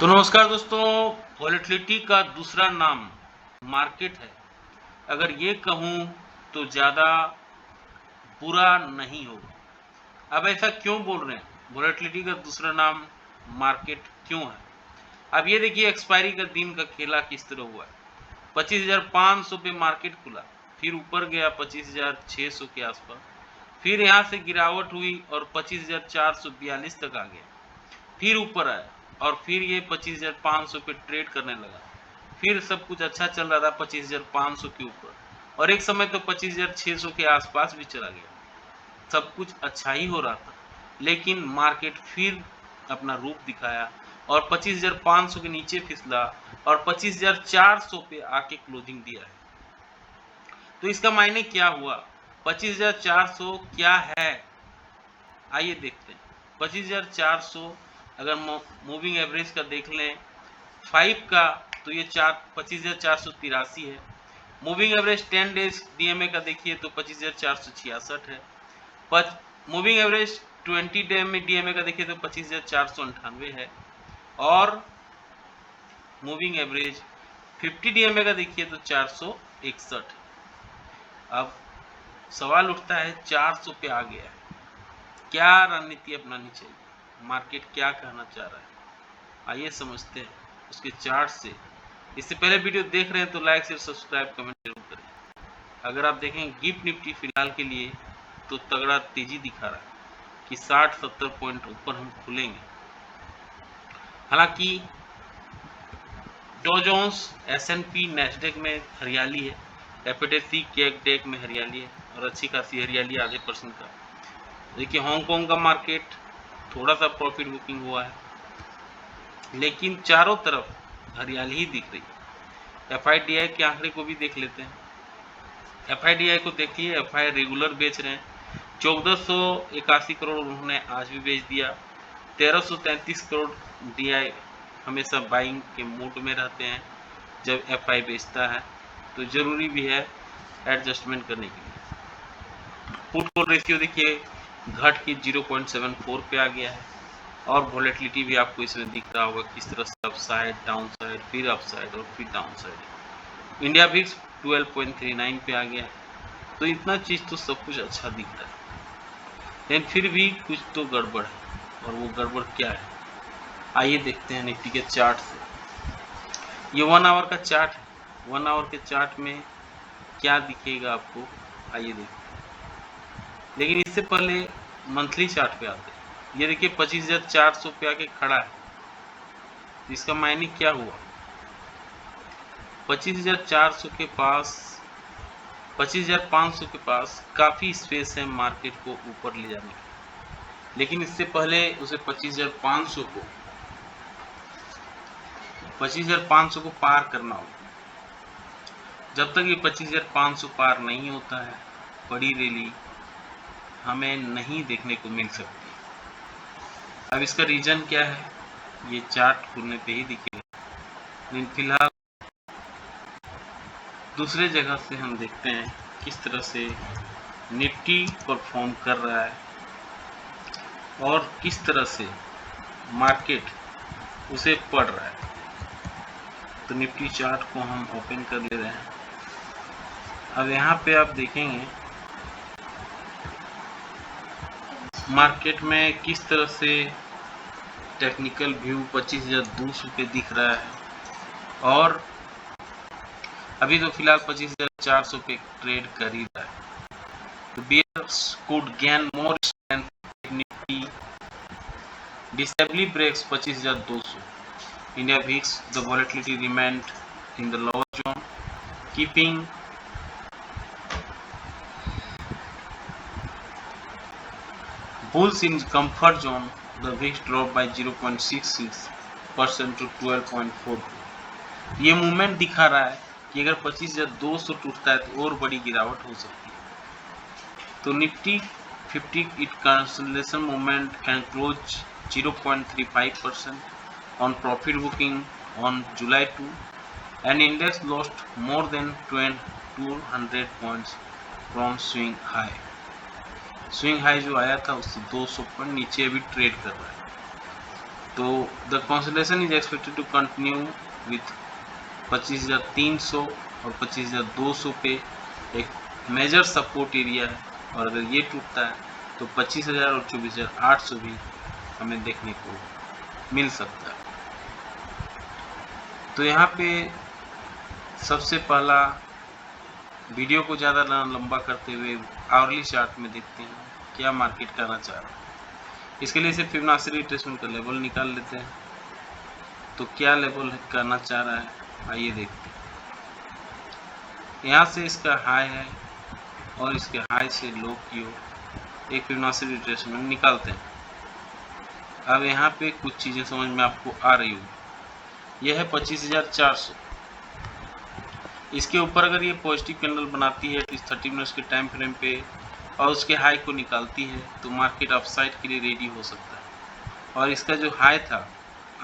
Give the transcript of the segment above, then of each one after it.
तो नमस्कार दोस्तों, वॉलेटिलिटी का दूसरा नाम मार्केट है। अगर ये कहूँ तो ज़्यादा बुरा नहीं होगा। अब ऐसा क्यों बोल रहे हैं? वॉलेटिलिटी का दूसरा नाम मार्केट क्यों है? अब ये देखिए एक्सपायरी का दिन का खेला किस तरह हुआ है। 25,500 पे मार्केट खुला, फिर ऊपर गया 25,600 के आसपास, फिर यहाँ से गिरावट हुई और 25,442 तक आ गया, फिर ऊपर आया और फिर ये 25,500 पे ट्रेड करने लगा। फिर सब कुछ अच्छा चल रहा था 25,500 के ऊपर, और एक समय तो 25,600 के आसपास भी चला गया। सब कुछ अच्छा ही हो रहा था, लेकिन मार्केट फिर अपना रूप दिखाया और 25,500 के नीचे फिसला और 25,400 पे आके क्लोजिंग दिया है। तो इसका मायने क्या हुआ? 25,400 क्या है? आइए देखते हैं। 25,400 अगर मूविंग एवरेज का देख लें 5 का, तो ये 25,483 है। मूविंग एवरेज 10 डेज डीएमए का देखिए तो 25,466 है। मूविंग एवरेज 20 डे में डीएमए का देखिए तो 25,498 है। और मूविंग एवरेज 50 डीएमए का देखिए तो 461 है। अब सवाल उठता है 400 पे आ गया है, क्या रणनीति अपनानी चाहिए? मार्केट क्या कहना चाह रहा है? आइए समझते हैं उसके चार्ट से। इससे पहले वीडियो देख रहे हैं तो लाइक शेयर सब्सक्राइब कमेंट जरूर करें। अगर आप देखें गिफ्ट निफ्टी फिलहाल के लिए तो तगड़ा तेजी दिखा रहा है कि 60-70 पॉइंट ऊपर हम खुलेंगे। हालांकि डॉ जोन्स, एसएनपी, नैस्डैक में हरियाली है, एफटीसी के डेक में हरियाली है और अच्छी खासी हरियाली आधे % का। देखिए हांगकांग का मार्केट थोड़ा सा प्रॉफिट बुकिंग हुआ है, लेकिन चारों तरफ हरियाली ही दिख रही है। एफआईडीआई के आंकड़े को भी देख लेते हैं। एफआईडीआई को देखिए, एफआई रेगुलर बेच रहे हैं। 1481 करोड़ उन्होंने आज भी बेच दिया। 1333 करोड़ डीआई हमेशा बाइंग के मूड में रहते हैं जब एफआई बेचता है, तो जरूरी भी है एडजस्टमेंट करने के लिए। पुट कॉल रेशियो देखिए घट के 0.74 पे आ गया है और वॉलेटिलिटी भी आपको इसमें दिख रहा होगा किस तरह से अपसाइड, डाउन साइड, फिर अपसाइड और फिर डाउन साइड। इंडिया विक्स 12.39 पे आ गया है। तो इतना चीज़ तो सब कुछ अच्छा दिख रहा है, लेकिन फिर भी कुछ तो गड़बड़ है, और वो गड़बड़ क्या है आइए देखते हैं निफ्टी के चार्ट से। ये 1 आवर का चार्ट है। 1 आवर के चार्ट में क्या दिखेगा आपको, आइए देखते हैं। लेकिन इससे पहले मंथली चार्ट पे आते हैं। ये देखिए 25,400 पे आके खड़ा है। इसका मायने क्या हुआ? 25,400 के पास, 25,500 के पास काफ़ी स्पेस है मार्केट को ऊपर ले जाने की, लेकिन इससे पहले उसे 25,500 को पार करना होगा। जब तक ये 25,500 पार नहीं होता है, बड़ी रैली हमें नहीं देखने को मिल सकती। अब इसका रीजन क्या है, ये चार्ट खुलने पे ही दिखेगा। लेकिन फिलहाल दूसरे जगह से हम देखते हैं किस तरह से निफ्टी परफॉर्म कर रहा है और किस तरह से मार्केट उसे पढ़ रहा है। तो निफ्टी चार्ट को हम ओपन कर ले रहे हैं। अब यहाँ पे आप देखेंगे मार्केट में किस तरह से टेक्निकल व्यू 25,200 पे दिख रहा है, और अभी तो फिलहाल 25,400 पे ट्रेड कर ही रहा है। तो bears could gain more strength if Nifty disably breaks 25,200. India VIX, the volatility remained in the lower zone, keeping bulls in comfort zone. The VIX dropped by 0.66% to 12.42. ये मूवमेंट दिखा रहा है कि अगर 25,200 टूटता है तो और बड़ी गिरावट हो सकती है। तो Nifty 50 it consolidation movement can close 0.35% on profit booking on July 2, and index lost more than 200 points from swing high. Swing high जो आया था उससे 200 पॉइंट नीचे अभी ट्रेड कर रहा है। तो the consolidation is expected to continue with 25,300 और 25,200 पे एक मेजर सपोर्ट एरिया है, और अगर ये टूटता है तो 25,000 और 24,800 भी हमें देखने को मिल सकता है। तो यहाँ पे सबसे पहला वीडियो को ज़्यादा लंबा करते हुए आवरली चार्ट में देखते हैं क्या मार्केट करना चाह रहा है। इसके लिए सिर्फ फिबोनाची रिट्रेसमेंट का लेवल निकाल लेते हैं। तो क्या लेवल करना चाह रहा है आइए देखते हैं। यहाँ से इसका हाई है और इसके हाई से लो की ओर एक फिबोनाची रिट्रेसमेंट निकालते हैं। अब यहाँ पे कुछ चीज़ें समझ में आपको आ रही होगी। यह है 25,400। इसके ऊपर अगर ये पॉजिटिव कैंडल बनाती है 30 मिनट्स के टाइम फ्रेम पे और उसके हाई को निकालती है तो मार्केट अपसाइड के लिए रेडी हो सकता है। और इसका जो हाई था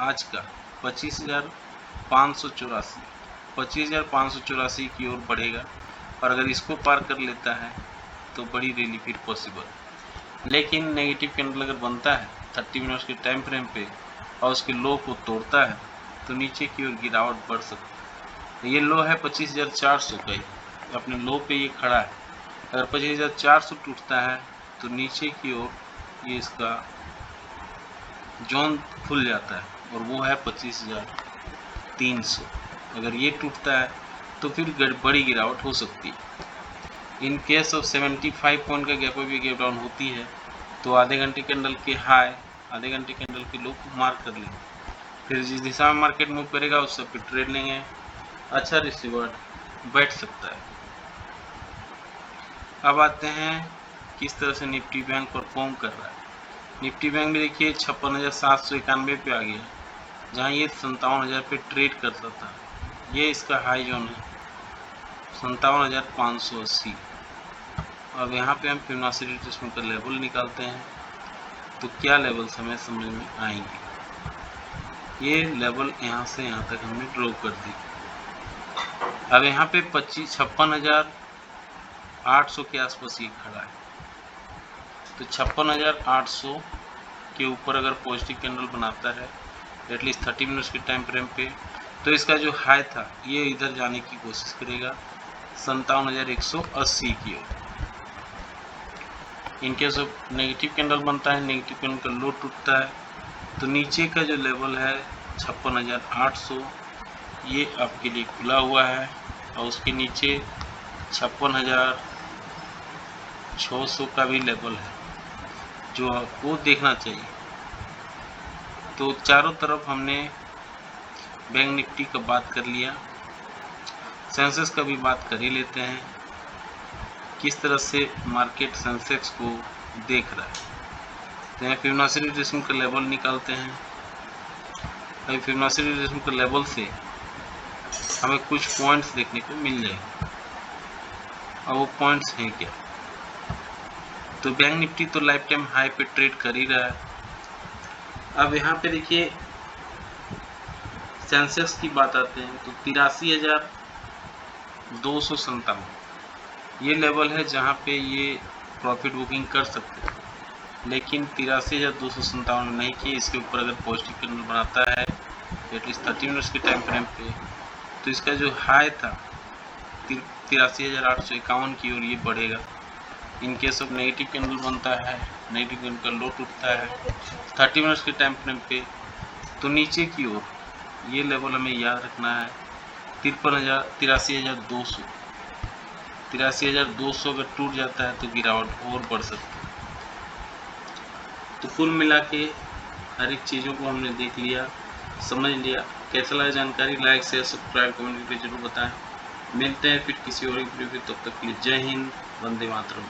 आज का 25,584 की ओर बढ़ेगा, और अगर इसको पार कर लेता है तो बड़ी रैली फिर पॉसिबल। लेकिन नेगेटिव कैंडल अगर बनता है 30 मिनट्स के टाइम फ्रेम पे और उसके लो को तोड़ता है तो नीचे की ओर गिरावट बढ़ सकती है। ये लो है 25,400 का, अपने लो पे ये खड़ा है। अगर 25,400 टूटता है तो नीचे की ओर ये इसका जोन खुल जाता है और वो है 25,300। अगर ये टूटता है तो फिर बड़ी गिरावट हो सकती है। इन केस ऑफ 75 पॉइंट का गैप अप गैप डाउन होती है तो आधे घंटे कैंडल के हाई आधे घंटे कैंडल के लो को मार्क कर लेंगे, फिर जिस दिशा में मार्केट मूव करेगा उस सब पे ट्रेड लेंगे, अच्छा रिसीवर बैठ सकता है। अब आते हैं किस तरह से निफ्टी बैंक परफॉर्म कर रहा है। निफ्टी बैंक में देखिए 56,791 पे आ गया, जहाँ ये 57,000 पे ट्रेड करता था। ये इसका हाई जोन है 57,580। अब यहाँ पे हम फिबोनाची रिट्रेसमेंट का लेवल निकालते हैं तो क्या लेवल्स हमें समझ में आएंगे। ये लेवल यहाँ से यहाँ तक हमने ड्रॉ कर दी। अब यहाँ पे 56,800 के आसपास ये खड़ा है, तो 56,800 के ऊपर अगर पॉजिटिव कैंडल बनाता है एटलीस्ट 30 मिनट्स के टाइम फ्रेम पे तो इसका जो हाई था ये इधर जाने की कोशिश करेगा 57,180 की ओर। इनकेस ऑफ नेगेटिव कैंडल बनता है, नेगेटिव कैंडल का लो टूटता है तो नीचे का जो लेवल है 56,800 ये आपके लिए खुला हुआ है, और उसके नीचे 56,600 का भी लेवल है जो आपको देखना चाहिए। तो चारों तरफ हमने बैंक निफ्टी का बात कर लिया, सेंसेक्स का भी बात कर ही लेते हैं किस तरह से मार्केट सेंसेक्स को देख रहा है। तो यहाँ फिबोनाची रिट्रेसमेंट का लेवल निकालते हैं। अभी फिबोनाची रिट्रेसमेंट का लेवल से हमें कुछ पॉइंट्स देखने को मिल जाएंगे, और वो पॉइंट्स हैं क्या। तो बैंक निफ्टी तो लाइफ टाइम हाई पे ट्रेड कर ही रहा है। अब यहाँ पे देखिए सेंसेक्स की बात आते हैं तो 83,257 ये लेवल है जहाँ पे ये प्रॉफिट बुकिंग कर सकते हैं, लेकिन 83,257 नहीं की। इसके ऊपर अगर पॉजिटिव कैंडल बनाता है एटलीस्ट 30 मिनट्स के टाइम फ्रेम पे तो इसका जो हाई था 83,851 की ओर ये बढ़ेगा। In case of negative candle बनता है, नेगेटिव कैंडल का लो टूटता है 30 मिनट्स के टाइम फ्रेम पे तो नीचे की ओर ये लेवल हमें याद रखना है 83,200 अगर टूट जाता है तो गिरावट और बढ़ सकती है। तो कुल मिला के हर एक चीज़ों को हमने देख लिया, समझ लिया। कैसा लगा जानकारी, लाइक शेयर सब्सक्राइब कमेंट करके जरूर बताएं। मिलते हैं फिर किसी और वीडियो में, तब तक के लिए जय हिंद, वंदे मातरम।